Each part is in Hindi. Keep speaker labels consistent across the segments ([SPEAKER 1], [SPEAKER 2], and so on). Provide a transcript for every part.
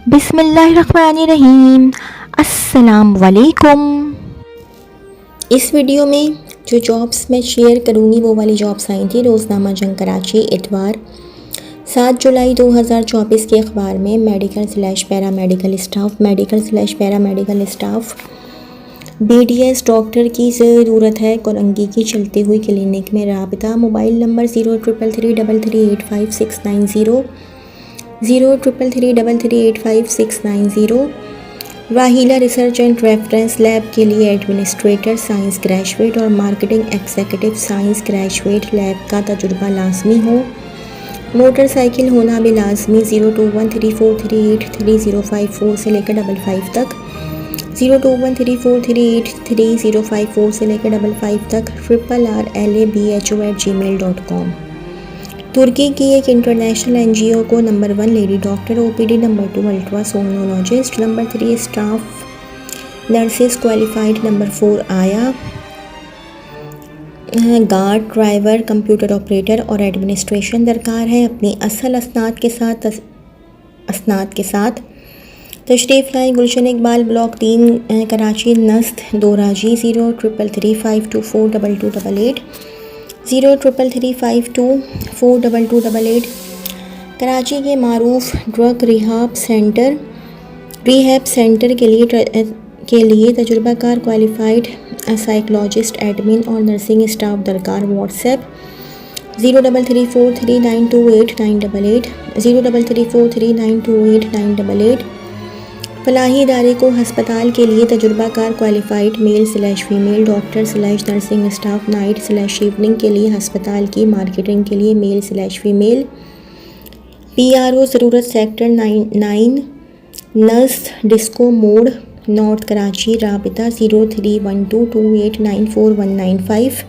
[SPEAKER 1] बिस्मिल्लाहिर्रहमानिर्रहीम। अस्सलाम वालेकुम। इस वीडियो में जो जॉब्स मैं शेयर करूँगी वो वाली जॉब्स आई थी रोज़नामा जंग कराची इतवार 7 जुलाई 2024 के अखबार में medical slash paramedical staff BDS doctor की ज़रूरत है कोरंगी की चलती हुई क्लिनिक में। राबिता मोबाइल नंबर 0333338569 0333338569। वाहिला रिसर्च एंड रेफरेंस लैब के लिए एडमिनिस्ट्रेटर साइंस ग्रेजुएट और marketing executive science graduate lab का तजुर्बा लाजमी हो। मोटरसाइकिल होना भी लाजमी। 0213438305 से लेकर 55 तक 0213438305 से लेकर 55 तक RRLABHO@gmail.com। तुर्की की एक इंटरनेशनल NGO को number 1 lady doctor OPD, number 2 ultrasonologist, number 3 staff nurses qualified, number 4 आया गार्ड ड्राइवर कंप्यूटर ऑपरेटर और एडमिनिस्ट्रेशन दरकार है। अपनी असल असनाद के साथ तशरीफ़ लाई गुलशन इकबाल ब्लॉक 3 कराची नस्त दोराजी 0333524288 0333524288। कराची के मारूफ ड्रग रिहैब सेंटर के लिए तजुर्बाकार क्वालिफाइड साइकोलॉजिस्ट एडमिन और नर्सिंग स्टाफ दरकार। व्हाट्सएप 0334392888 0334392888। फलाही इदारे को हस्पताल के लिए तजुर्बाकार qualified male female doctor nursing staff night evening के लिए हस्पताल की मार्केटिंग के लिए मेल/फीमेल। PRO ज़रूरत सेक्टर 9 नर्स डिस्को मोड नॉर्थ कराची। राबिता 0312289419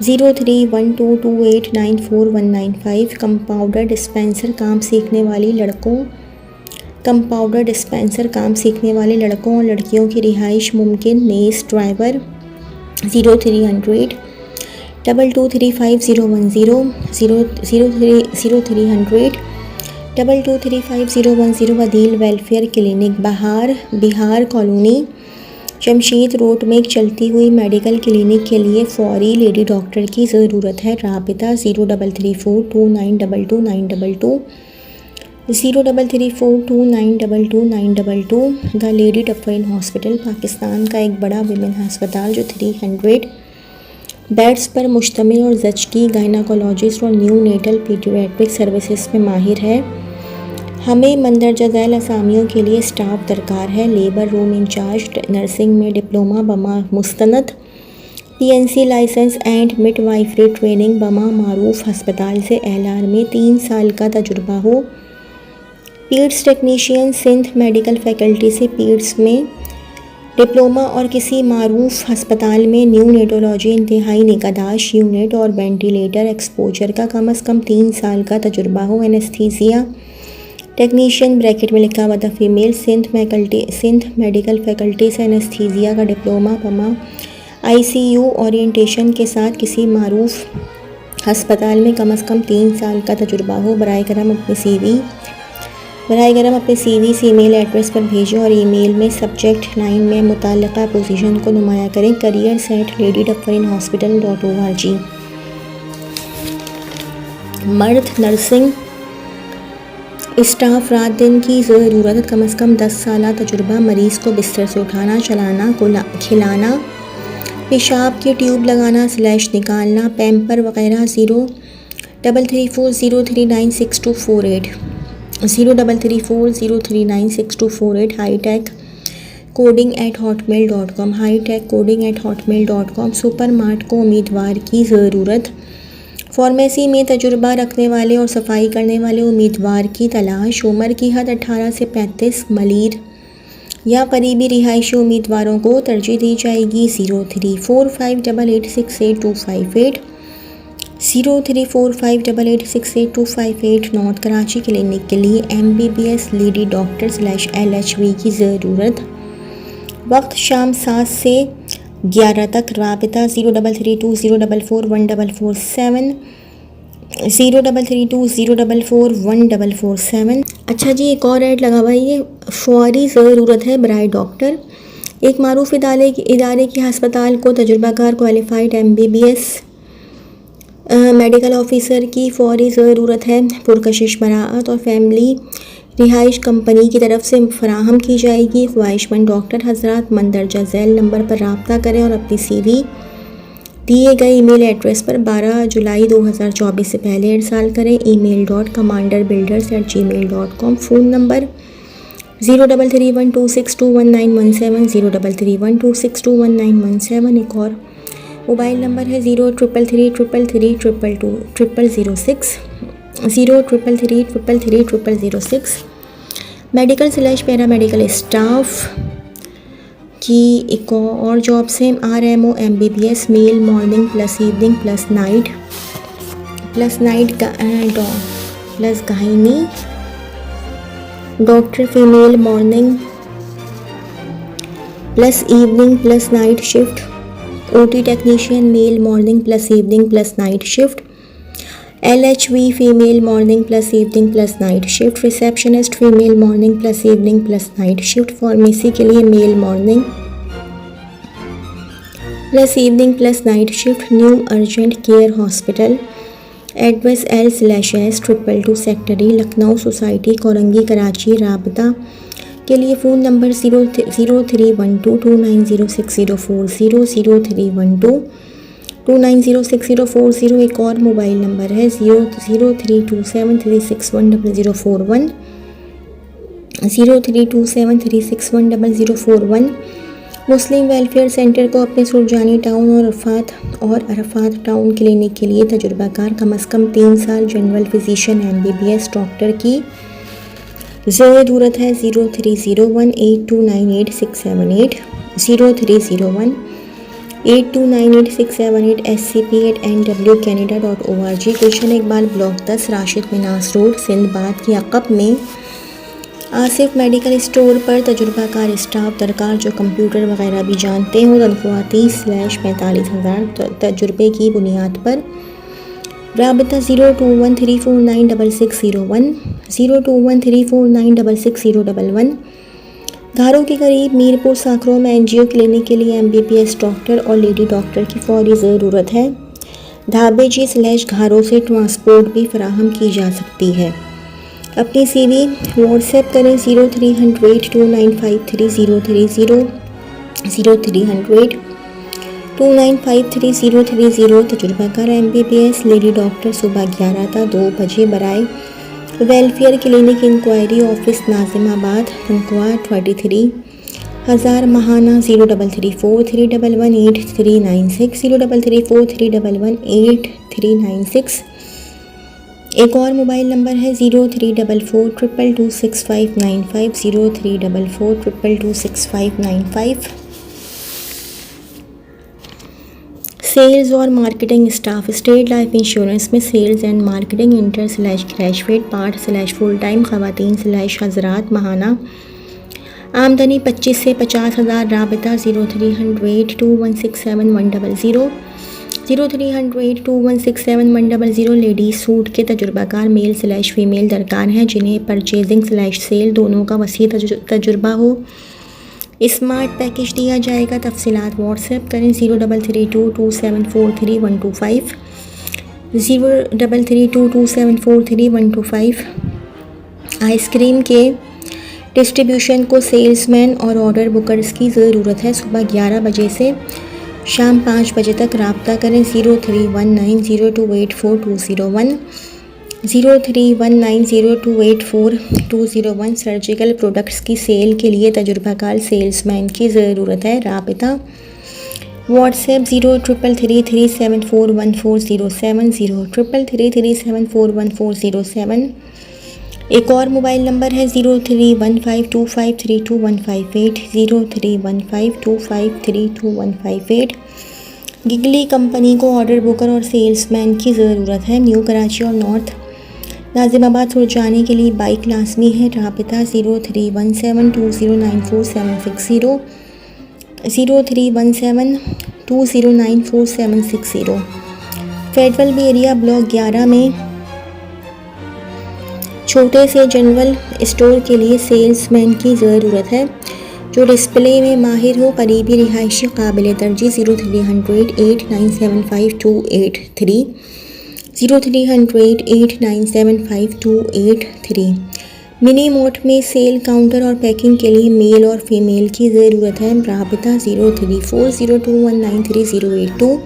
[SPEAKER 1] 0312289419। कंपाउंडर डिस्पेंसर काम सीखने वाले लड़कों और लड़कियों की रिहाइश मुमकिन। नेस ड्राइवर 0300 223510 0300 223510। वदील welfare clinic Bihar colony Jamshid road में एक चलती हुई मेडिकल क्लिनिक के लिए फौरी लेडी डॉक्टर की ज़रूरत है। राबिता 03342922 03342922 the lady Dufferin hospital Pakistan का एक बड़ा विमेन हस्पताल जो 300 बेड्स पर मुश्तमिल और ज़चगी गायनाकोलॉजिस्ट और न्यू नेटल पीडियाट्रिक सर्विसेज में माहिर है। हमें मंदरजा झैल असामियों के लिए स्टाफ दरकार है। लेबर रूम इंचार्ज नर्सिंग में डिप्लोमा बमा मुस्तनद। PNC licence and midwifery training बमा मारूफ हस्पताल से एलआर में 3 साल का तजुर्बा हो। Paeds technician Sindh medical faculty से पीड्स में डिप्लोमा और किसी मारूफ हस्पताल में न्यू नेटोलॉजी इंतहाई निगहदाश्त यूनिट और वेंटिलेटर एक्सपोजर का कम से कम 3 साल का तजुर्बा हो। एनेस्थीसिया टेक्नीशियन ब्रैकेट में लिखा हुआ था फीमेल सिंध मेडिकल फैकल्टी से एनेस्थीसिया का डिप्लोमा बमा ICU ओरिएंटेशन के साथ किसी मारूफ हस्पताल में कम से कम 3 साल का तजुर्बा हो। बराए करम अपने CV ईमेल एड्रेस पर भेजें और ईमेल में सब्जेक्ट लाइन में मुताल्लिका पोजीशन को नुमाया करें careers@ladydufferin.hospital.org। मर्द नर्सिंग स्टाफ रात दिन की ज़रूरत कम से कम 10 साल तजुर्बा। मरीज़ को बिस्तर से उठाना, चलाना, खिलाना, पेशाब की ट्यूब लगाना / निकालना, पैम्पर वगैरह। 0334039624 0334039624। हाईटेक coding@hotmail.com सुपरमार्ट को उम्मीदवार की ज़रूरत। फार्मेसी में तजुर्बा रखने वाले और सफाई करने वाले उम्मीदवार की तलाश। उम्र की हद 18 से 35। मलीर या करीबी रिहायशी उम्मीदवारों को तरजीह दी जाएगी। 0345886258 0345886258। नॉर्थ कराची क्लिनिक के लिए MBBS लेडी डॉक्टर /LHV की ज़रूरत। वक्त शाम 7 से 11 तक। राबिता 0332044147 0332044147। अच्छा जी, एक और ऐड लगा हुआ है, ये फौरी ज़रूरत है बराए डॉक्टर। एक मारूफ इदारे की हस्पताल को तजुर्बाकार क्वालिफाइड MBBS मेडिकल ऑफिसर की फौरी ज़रूरत है। पुरकशिश बराअत और फैमिली रिहाइश कंपनी की तरफ से फराहम की जाएगी। ख्वाहिशमंद डॉक्टर हजरात मंदरजा झैल नंबर पर रब्ता करें और अपनी CV दिए गए ईमेल एड्रेस पर 12 जुलाई 2024 से पहले इरसाल करें। email.commanderbuilders@gmail.com। Phone number 033126219170, 033126219170। एक और मोबाइल नंबर है 033333330006, 0333330006। मेडिकल / पैरामेडिकल स्टाफ की एक और जॉब्स हैं। RMO MBBS male morning plus evening plus night plus gynae doctor female morning plus evening plus night shift. OT technician male morning plus evening plus night shift. LHV female morning plus evening plus night shift. Receptionist female morning plus evening plus night shift. Pharmacy के लिए male morning plus evening plus night shift. New urgent care hospital, address L/S 222 sector E, Lucknow society, Korangi, Karachi. राबता के लिए फ़ोन नंबर 0312290604, 0312290604। एक और मोबाइल नंबर है 0327361041, 0327361041। मुस्लिम वेलफेयर सेंटर को अपने सुरजानी टाउन और अरफात टाउन क्लिनिक के लिए तजुर्बाकार कम अज़ कम 3 साल जनरल फिजिशियन MBBS डॉक्टर की ज़रूरत है। 030182988678, 030182988678, scp@nwcanada.org। गुलशन इकबाल ब्लॉक 10, राशिद मिनास रोड, सिंधबाद की अक़ब में आसिफ मेडिकल स्टोर पर तजुर्बाकार स्टाफ दरकार जो कंप्यूटर वगैरह भी जानते हो। तनख्वाह 30-45,000 तजुर्बे की बुनियाद पर। राबता 0213496601, 0213496601। घरों के करीब मीरपुर साकरों में NGO क्लिनिक के लिए MBBS डॉक्टर और लेडी डॉक्टर की फौरी ज़रूरत है। धाबेजी / घरों से ट्रांसपोर्ट भी फराहम की जा सकती है। अपनी CV व्हाट्सएप करें 030029533030, 030029533030। तजुर्बाकार MBBS लेडी डॉक्टर सुबह 11 था 2 बजे बराए welfare clinic inquiry office Nazimabad. तनख्वाह 33,000 माहाना। 0334311836, 0334311836। एक और मोबाइल नंबर है 0344226595, 0344226595। सेल्स और marketing staff, state life insurance में sales and marketing inter / graduate part / full time ख़वातीन / हज़रात। माहाना आमदनी 25 से 50,000। राबता 0300816710, 0300816710। लेडीज सूट के तजुर्बाकार मेल / फीमेल दरकार हैं जिन्हें परचेजिंग / सेल दोनों का वसी तजुर्बा हो। स्मार्ट पैकेज दिया जाएगा। तफसीलात व्हाट्सएप करें 033227432125, 033227432125। आइसक्रीम के डिस्ट्रीब्यूशन को सेल्समैन और ऑर्डर बुकर्स की ज़रूरत है। सुबह 11 बजे से शाम 5 बजे तक। रब्ता करें 031902842001, 031902842001। सर्जिकल प्रोडक्ट्स की सेल के लिए तजुर्बाकार सेल्समैन की ज़रूरत है। राबता व्हाट्सएप 033337414070, 033337414070। एक और मोबाइल नंबर है 031525321558, 031525321558। गिगली कंपनी को ऑर्डर बुकर और सेल्समैन की ज़रूरत है। न्यू कराची और नॉर्थ नाजिमाबाद सुरजाने के लिए बाइक लाजमी है। राबता 0317209476, 0317209476। फेडरल बे एरिया ब्लॉक 11 में छोटे से जनरल स्टोर के लिए सेल्समैन की ज़रूरत है जो डिस्प्ले में माहिर हो। करीबी रिहायशी काबिल तरजीह 0300 8975283 0300 8975283। मिनी मोट में सेल काउंटर और पैकिंग के लिए मेल और फीमेल की ज़रूरत है। राबिता 034021938082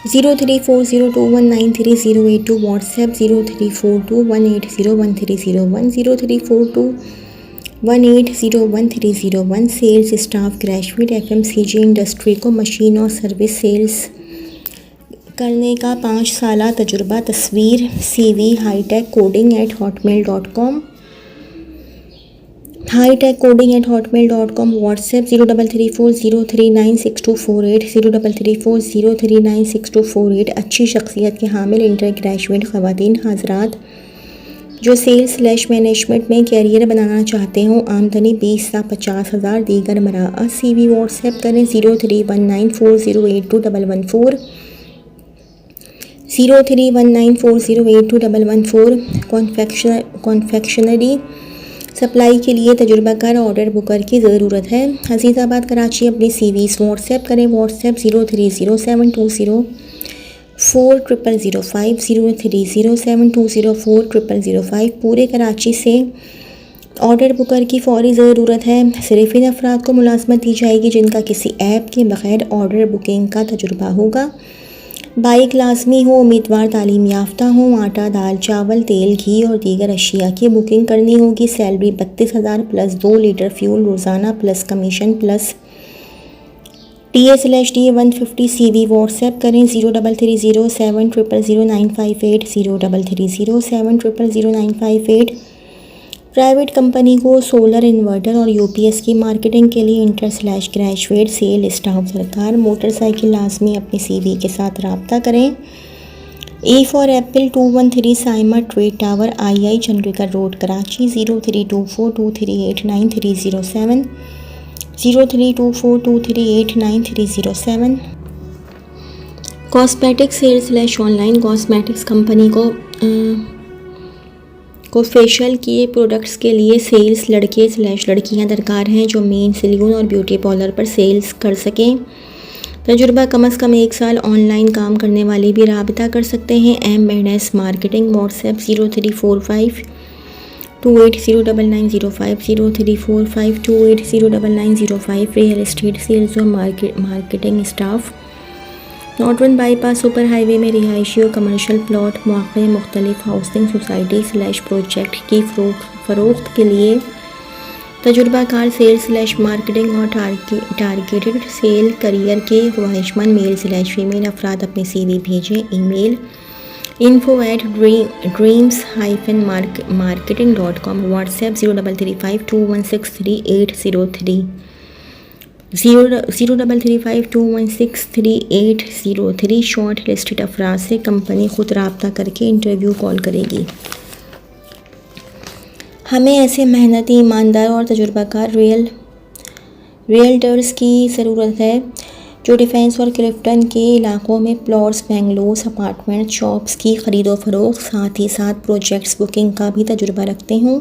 [SPEAKER 1] 034021938082। WhatsApp 0342180130 0342180130। Sales staff graduate FMCG industry को मशीन और सर्विस सेल्स करने का 5 साल तजुर्बा। तस्वीर CV hitechcoding@hotmail.com hitechcoding@hotmail.com। व्हाट्सएप 0334039624 0334039624। अच्छी शख्सियत के हामिल इंटर ग्रेजुएट ख़वातीन हज़रात जो सेल्स/मैनेजमेंट में कैरियर बनाना चाहते हों। आमदनी 20 से 50 हज़ार। दीगर मराअ CV व्हाट्सएप करें 0319408214 0319408214। कॉन्फेक्शनरी सप्लाई के लिए तजुर्बाकार ऑर्डर बुकर की ज़रूरत है। अजीज़ाबाद कराची अपनी CVs व्हाट्सएप करें। व्हाट्सएप 030720400005 030720400005। पूरे कराची से ऑर्डर बुकर की फ़ौरी ज़रूरत है। सिर्फ इन अफराद को मुलाजमत दी जाएगी जिनका किसी ऐप के बग़ैर ऑर्डर बुकिंग का तजुर्बा होगा। बाइक लाजमी हो। उम्मीदवार तालीम याफ्ता हो। आटा, दाल, चावल, तेल, घी और दीगर अशिया की बुकिंग करनी होगी। सैलरी 32,000 प्लस 2 लीटर फ्यूल रोज़ाना plus commission plus TA/D 150। CV WhatsApp करें 0330700958 0330700958। प्राइवेट कंपनी को सोलर इन्वर्टर और UPS की मार्केटिंग के लिए इंटर/ग्रेजुएट सेल स्टाफ सरकार। मोटरसाइकिल लाजमी अपनी CV के साथ रब्ता करें। A for apple 213 Saima trade tower II Chandrika road Karachi 0324238930 0324238930। Cosmetic sales online cosmetics company को फेशियल किए प्रोडक्ट्स के लिए सेल्स लड़के/लड़कियां दरकार हैं जो मेन सैलून और ब्यूटी पार्लर पर सेल्स कर सकें। तजुर्बा कम अज़ कम 1 साल। ऑनलाइन काम करने वाले भी राबिता कर सकते हैं। M&S marketing. WhatsApp 0345280990 0345280990। Real estate sales और marketing staff. North bypass super highway में रिहायशी और कमर्शियल प्लॉट मौके मुख्तलिफ हाउसिंग सोसाइटी/प्रोजेक्ट की फ़रोख्त के लिए तजुर्बाकार सेल्स/मार्केटिंग और टारगेटेड सेल करियर के ख्वाहिशमंद मेल/फीमेल अफराद अपने CV भेजें। Email info@dreams-marketing.com। WhatsApp 0335216380 0335216380। Short listed अफराद से कंपनी खुद रब्ता करके इंटरव्यू कॉल करेगी। हमें ऐसे मेहनती, ईमानदार और तजुर्बाकार रियल्टर्स की ज़रूरत है जो डिफेंस और क्लिफ्टन के इलाकों में प्लॉट्स, बेंगलोस, अपार्टमेंट, शॉप्स की ख़रीदो फरोख्त साथ ही साथ प्रोजेक्ट्स बुकिंग का भी तजुर्बा रखते हों।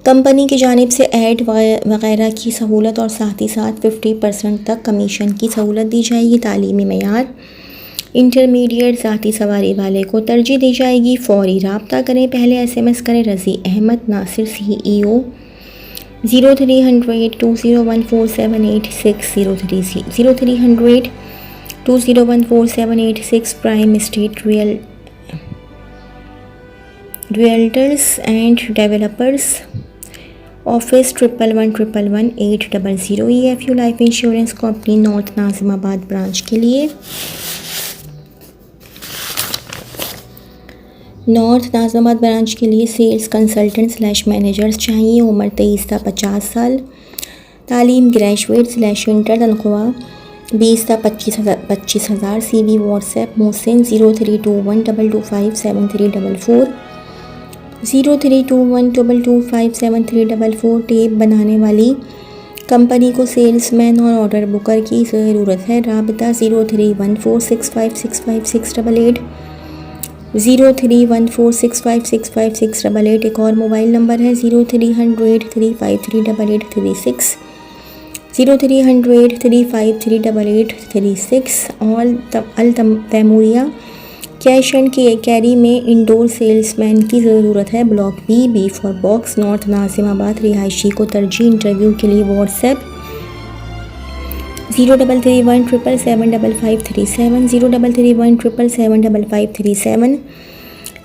[SPEAKER 1] कंपनी की जानिब से ऐड वगैरह की सहूलत और साथ ही साथ 50% तक कमीशन की सहूलत दी जाएगी। तालीमी मयार इंटरमीडिएट ज़ाती सवारी वाले को तरजीह दी जाएगी। फ़ौरी रब्ता करें। पहले SMS करें Razi Ahmed Nasir CEO 030020147860 030020147860। Prime state realtors and developers office 11111800। EFU life insurance company north Nazimabad branch के लिए। सेल्स कंसल्टेंट/मैनेजर्स चाहिए। उम्र 23 से 50 साल। तालीम ग्रेजुएट/इंटर। तनख्वाह 20 से 25 हज़ार। CV WhatsApp Mohsin 0321225734 0321225734। टेप बनाने वाली कंपनी को सेल्समैन और ऑर्डर बुकर की ज़रूरत है। राबता 0314656568 0314656568। एक और मोबाइल नंबर है 0300 3538836 0300 3538836। और Al Taimuria cash and carry में इंडोर सेल्समैन की ज़रूरत है। Block B four box, north Nazimabad. रिहायशी को तरजीह। इंटरव्यू के लिए व्हाट्सएप 0331777537 0331777537।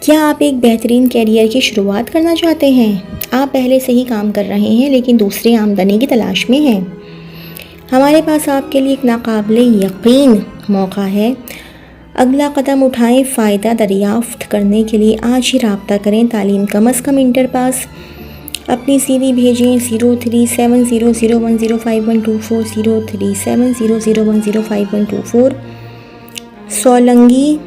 [SPEAKER 1] क्या आप एक बेहतरीन कैरियर की शुरुआत करना चाहते हैं? आप पहले से ही काम कर रहे हैं लेकिन दूसरी आमदनी की तलाश में हैं। हमारे पास आपके लिए एक नाकाबिले यकीन मौका है। अगला कदम उठाएं। फ़ायदा दरियाफ्त करने के लिए आज ही रब्ता करें। तालीम कम अज़ कम इंटर पास। अपनी CV भेजें 037001051240 037001051240। सोलंगी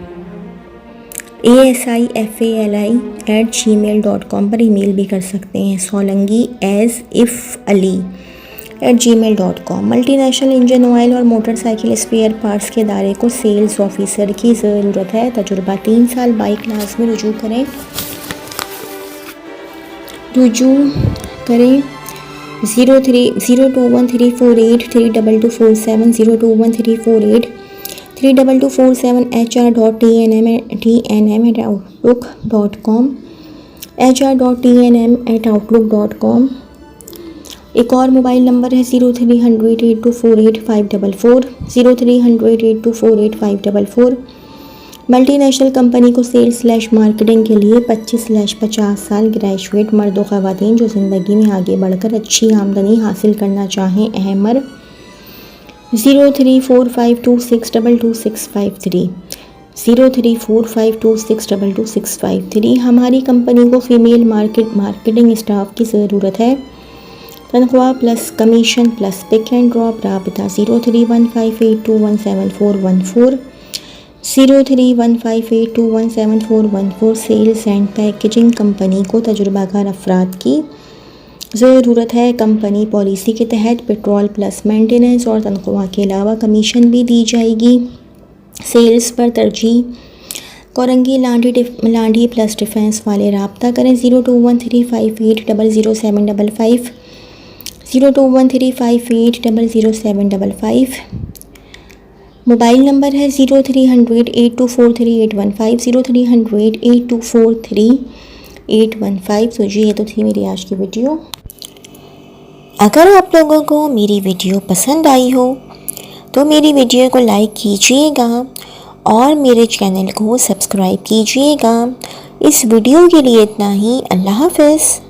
[SPEAKER 1] ASIFALI@gmail.com पर ईमेल भी कर सकते हैं। solangi@gmail.com। मल्टीनेशनल इंजन ऑयल और मोटरसाइकिल स्पेयर पार्ट्स के इदारे को सेल्स ऑफिसर की ज़रूरत है। तजुर्बा 3 साल। बाइक क्लास में रुजू करें 02134832247 02134832247 hr.tnm@outlook.com hr.tnm@outlook.com। एक और मोबाइल नंबर है 030082485544 030082485544। मल्टीनेशनल कंपनी को सेल्स मार्केटिंग के लिए 25-50 साल ग्रेजुएट मर्द व ख़वातीन जो ज़िंदगी में आगे बढ़कर अच्छी आमदनी हासिल करना चाहें। अहमर 034526222653 034526222653। हमारी कंपनी को फ़ीमेल मार्केटिंग स्टाफ की ज़रूरत है। तनख्वाह plus commission plus pick and drop. राबता 031582174140 031582174140। सेल्स एंड पैकेजिंग कंपनी को तजुर्बाकार अफराद की ज़रूरत है। कंपनी पॉलिसी के तहत पेट्रोल प्लस मेंटेनेंस और तनख्वाह के अलावा कमीशन भी दी जाएगी। सेल्स पर तरजीह। कोरंगी लांडी प्लस डिफेंस वाले राब्ता करें 021358000755 021358000755। मोबाइल नंबर है 0300824315 0300824315। तो जी ये तो थी मेरी आज की वीडियो। अगर आप लोगों को मेरी वीडियो पसंद आई हो तो मेरी वीडियो को लाइक कीजिएगा और मेरे चैनल को सब्सक्राइब कीजिएगा। इस वीडियो के लिए इतना ही। अल्लाह हाफ़िज़।